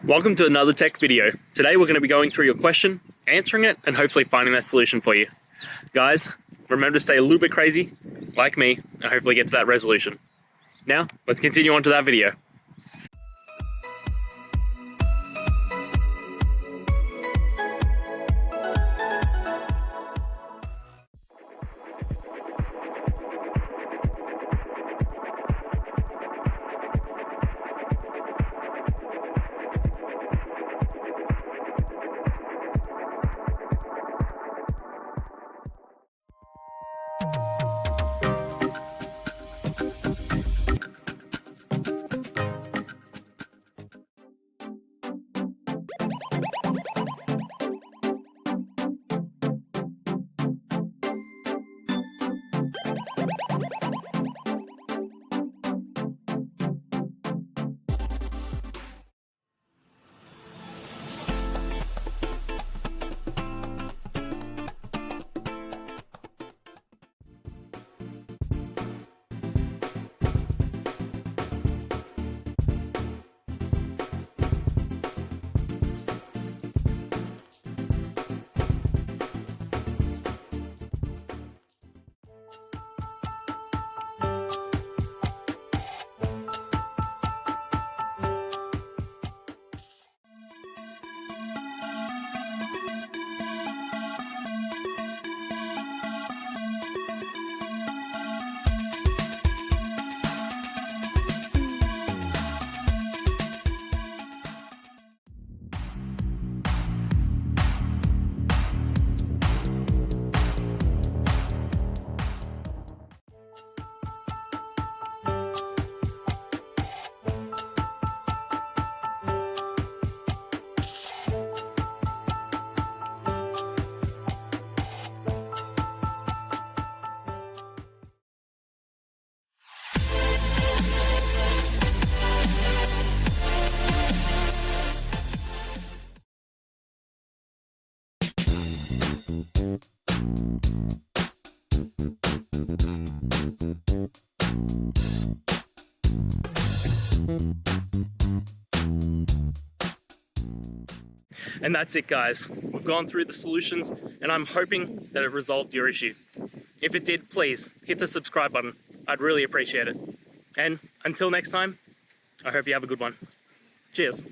Welcome to another tech video. Today we're going to be going through your question, answering it, and hopefully finding that solution for you. Guys, remember to stay a little bit crazy, like me, and hopefully get to that resolution. Now, let's continue on to that video. And that's it, guys. We've gone through the solutions and I'm hoping that it resolved your issue. If it did, please hit the subscribe button. I'd really appreciate it. And until next time, I hope you have a good one. Cheers.